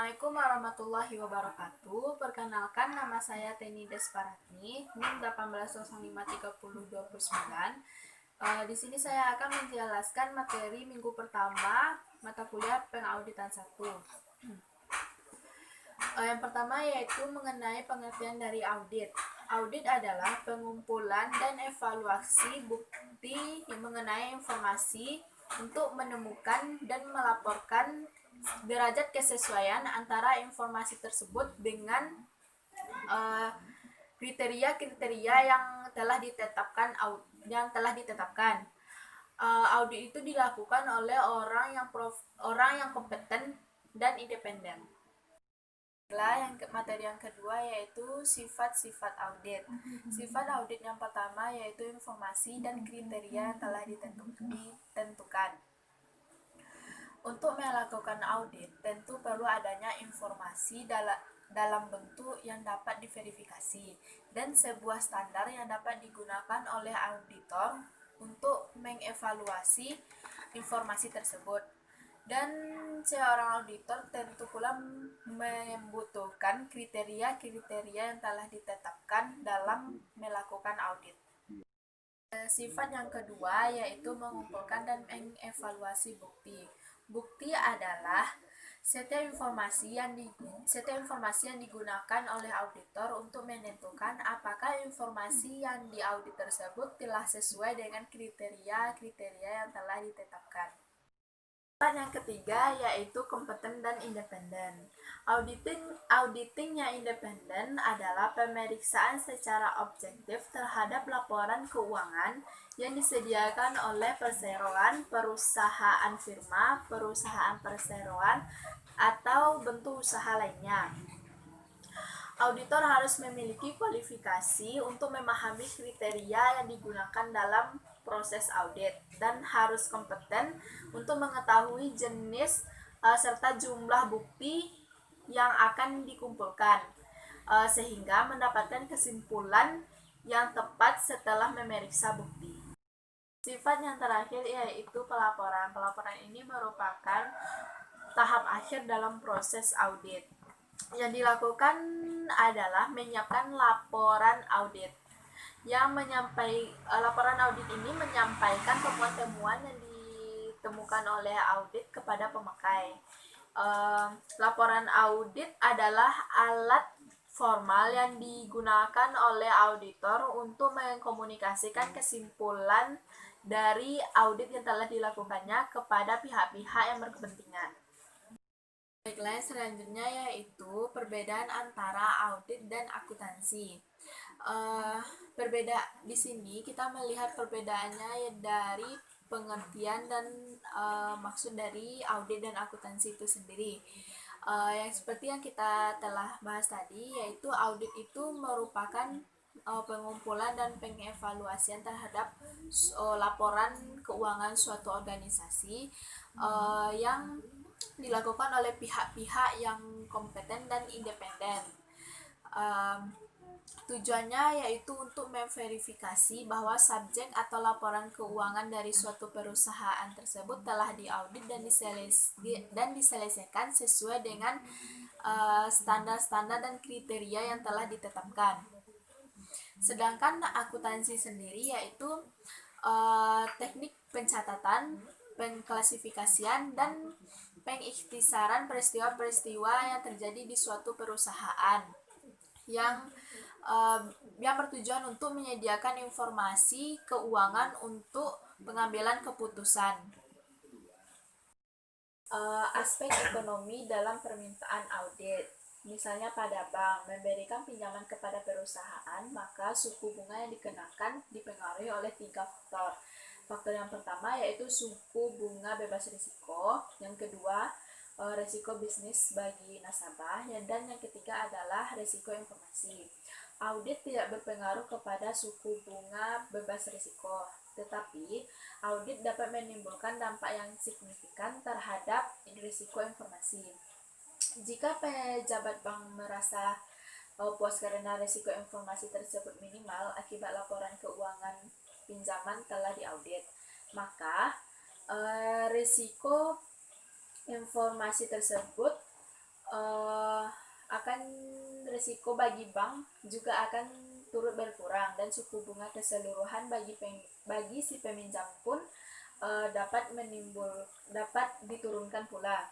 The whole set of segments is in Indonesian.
Assalamualaikum warahmatullahi wabarakatuh. Perkenalkan, nama saya Teni Desparatni, NIM 18053029. Di sini saya akan menjelaskan materi minggu pertama mata kuliah pengauditan 1. Yang pertama yaitu mengenai pengertian dari audit. Audit adalah pengumpulan dan evaluasi bukti yang mengenai informasi untuk menemukan dan melaporkan derajat kesesuaian antara informasi tersebut dengan kriteria-kriteria yang telah ditetapkan. Audit itu dilakukan oleh orang yang kompeten dan independen. Materi yang kedua yaitu sifat-sifat audit. Sifat audit yang pertama yaitu informasi dan kriteria yang telah ditentukan. Untuk melakukan audit, tentu perlu adanya informasi dalam bentuk yang dapat diverifikasi dan sebuah standar yang dapat digunakan oleh auditor untuk mengevaluasi informasi tersebut. Dan seorang auditor tentu pula membutuhkan kriteria-kriteria yang telah ditetapkan dalam melakukan audit. Sifat yang kedua yaitu mengumpulkan dan mengevaluasi bukti. Bukti adalah setiap informasi yang digunakan oleh auditor untuk menentukan apakah informasi yang diaudit tersebut telah sesuai dengan kriteria-kriteria yang telah ditetapkan. Yang ketiga yaitu kompeten dan independen. Auditing yang independen adalah pemeriksaan secara objektif terhadap laporan keuangan yang disediakan oleh perseroan, perusahaan firma, perusahaan perseroan, atau bentuk usaha lainnya. Auditor harus memiliki kualifikasi untuk memahami kriteria yang digunakan dalam proses audit dan harus kompeten untuk mengetahui jenis serta jumlah bukti yang akan dikumpulkan sehingga mendapatkan kesimpulan yang tepat setelah memeriksa bukti. Sifat yang terakhir yaitu pelaporan. Pelaporan ini merupakan tahap akhir dalam proses audit. Yang dilakukan adalah menyiapkan laporan audit. Laporan audit ini menyampaikan temuan-temuan yang ditemukan oleh audit kepada pemakai. Laporan audit adalah alat formal yang digunakan oleh auditor untuk mengkomunikasikan kesimpulan dari audit yang telah dilakukannya kepada pihak-pihak yang berkepentingan. Baiklah, selanjutnya yaitu perbedaan antara audit dan akuntansi. Di sini kita melihat perbedaannya dari pengertian dan maksud dari audit dan akuntansi itu sendiri. Yang seperti yang kita telah bahas tadi, yaitu audit itu merupakan pengumpulan dan pengevaluasian terhadap laporan keuangan suatu organisasi yang dilakukan oleh pihak-pihak yang kompeten dan independen. Tujuannya yaitu untuk memverifikasi bahwa subjek atau laporan keuangan dari suatu perusahaan tersebut telah diaudit dan diselesaikan sesuai dengan standar-standar dan kriteria yang telah ditetapkan. Sedangkan akuntansi sendiri yaitu teknik pencatatan, pengklasifikasian, dan pengikhtisaran peristiwa-peristiwa yang terjadi di suatu perusahaan yang bertujuan untuk menyediakan informasi keuangan untuk pengambilan keputusan. Aspek ekonomi dalam permintaan audit. Misalnya pada bank memberikan pinjaman kepada perusahaan, maka suku bunga yang dikenakan dipengaruhi oleh 3 faktor. Faktor yang pertama yaitu suku bunga bebas risiko, yang kedua risiko bisnis bagi nasabah, dan yang ketiga adalah risiko informasi. Audit tidak berpengaruh kepada suku bunga bebas risiko, tetapi audit dapat menimbulkan dampak yang signifikan terhadap risiko informasi. Jika pejabat bank merasa puas karena risiko informasi tersebut minimal akibat laporan keuangan pinjaman telah diaudit, maka risiko informasi tersebut eh, akan risiko bagi bank juga akan turut berkurang, dan suku bunga keseluruhan bagi si peminjam pun dapat diturunkan pula.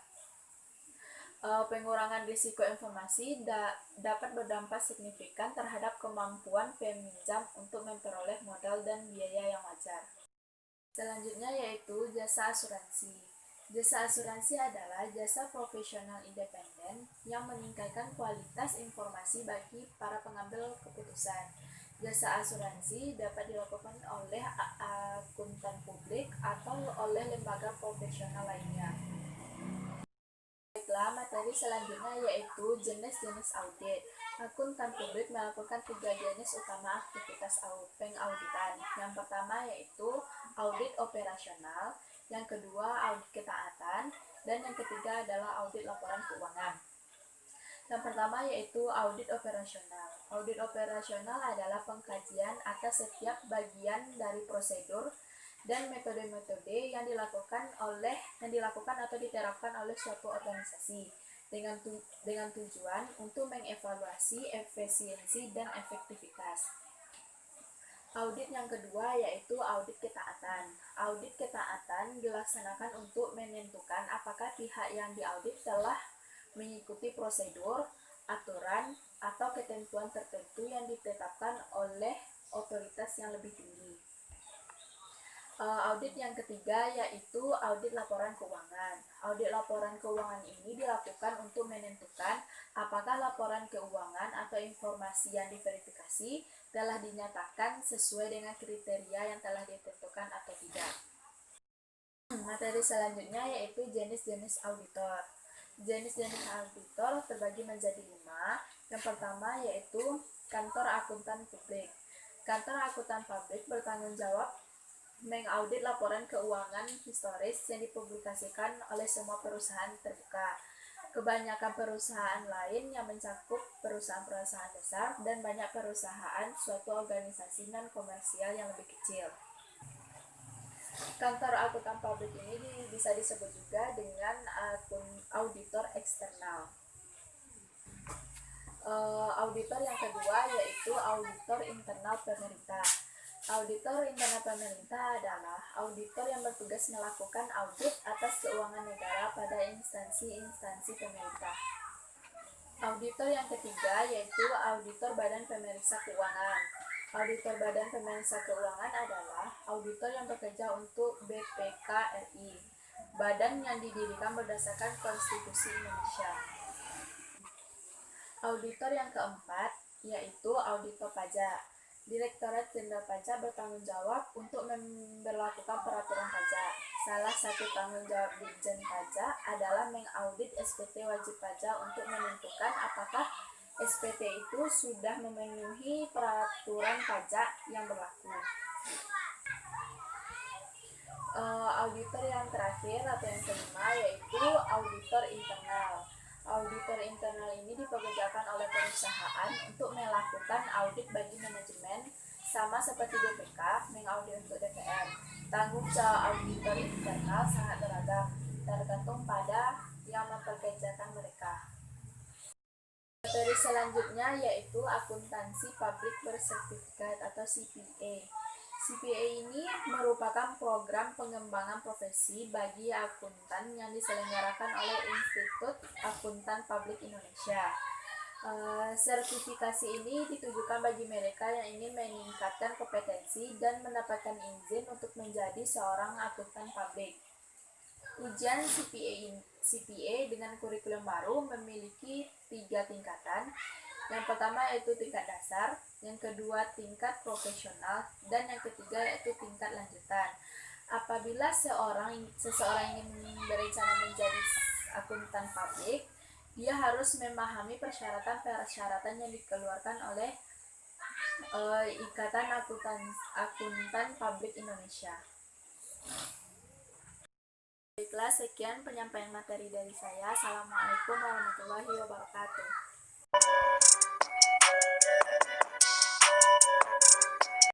Pengurangan risiko informasi dapat berdampak signifikan terhadap kemampuan peminjam untuk memperoleh modal dan biaya yang wajar. Selanjutnya yaitu jasa asuransi. Jasa asuransi adalah jasa profesional independen yang meningkatkan kualitas informasi bagi para pengambil keputusan. Jasa asuransi dapat dilakukan oleh akuntan publik atau oleh lembaga profesional lainnya. Baiklah, materi selanjutnya yaitu jenis-jenis audit. Akuntan publik melakukan 3 jenis utama aktivitas pengauditan. Yang pertama yaitu audit operasional, yang kedua audit ketaatan, dan yang ketiga adalah audit laporan keuangan. Yang pertama yaitu audit operasional. Audit operasional adalah pengkajian atas setiap bagian dari prosedur dan metode-metode yang dilakukan atau diterapkan oleh suatu organisasi dengan tujuan untuk mengevaluasi efisiensi dan efektivitas. Audit yang kedua yaitu audit ketaatan. Audit ketaatan dilaksanakan untuk menentukan apakah pihak yang diaudit telah mengikuti prosedur, aturan, atau ketentuan tertentu yang ditetapkan oleh otoritas yang lebih tinggi. Audit yang ketiga yaitu audit laporan keuangan. Audit laporan keuangan ini dilakukan untuk menentukan apakah laporan keuangan atau informasi yang diverifikasi telah dinyatakan sesuai dengan kriteria yang telah ditentukan atau tidak. Materi selanjutnya yaitu jenis-jenis auditor. Jenis-jenis auditor terbagi menjadi 5. Yang pertama yaitu kantor akuntan publik. Kantor akuntan publik bertanggung jawab mengaudit laporan keuangan historis yang dipublikasikan oleh semua perusahaan terbuka. Kebanyakan perusahaan lain yang mencakup perusahaan-perusahaan besar dan banyak perusahaan suatu organisasi non-komersial yang lebih kecil. Kantor akuntan publik ini bisa disebut juga dengan auditor eksternal. Auditor yang kedua yaitu auditor internal pemerintah. Auditor internal pemerintah adalah auditor yang bertugas melakukan audit atas keuangan negara pada instansi-instansi pemerintah. Auditor yang ketiga yaitu auditor Badan Pemeriksa Keuangan. Auditor Badan Pemeriksa Keuangan adalah auditor yang bekerja untuk BPK RI, badan yang didirikan berdasarkan Konstitusi Indonesia. Auditor yang keempat yaitu auditor pajak. Direktorat Jenderal Pajak bertanggung jawab untuk memberlakukan peraturan pajak. Salah satu tanggung jawab Ditjen Pajak adalah mengaudit SPT wajib pajak untuk menentukan apakah SPT itu sudah memenuhi peraturan pajak yang berlaku. Auditor yang terakhir atau yang kelima yaitu auditor internal. Auditor internal ini dipekerjakan oleh perusahaan untuk melakukan audit bagi manajemen, sama seperti BPK mengaudit untuk DPR. Tanggung jawab auditor internal sangat beragam, tergantung pada yang mempekerjakan mereka. Materi selanjutnya yaitu akuntansi publik bersertifikat atau CPA. CPA ini merupakan program pengembangan profesi bagi akuntan yang diselenggarakan oleh Institut Akuntan Publik Indonesia. Sertifikasi ini ditujukan bagi mereka yang ingin meningkatkan kompetensi dan mendapatkan izin untuk menjadi seorang akuntan publik. Ujian CPA dengan kurikulum baru memiliki 3 tingkatan. Yang pertama yaitu tingkat dasar, yang kedua tingkat profesional, dan yang ketiga yaitu tingkat lanjutan. Apabila seseorang ingin berencana menjadi akuntan publik, dia harus memahami persyaratan-persyaratan yang dikeluarkan oleh Ikatan Akuntan Publik Indonesia. Baiklah, sekian penyampaian materi dari saya. Assalamualaikum warahmatullahi wabarakatuh.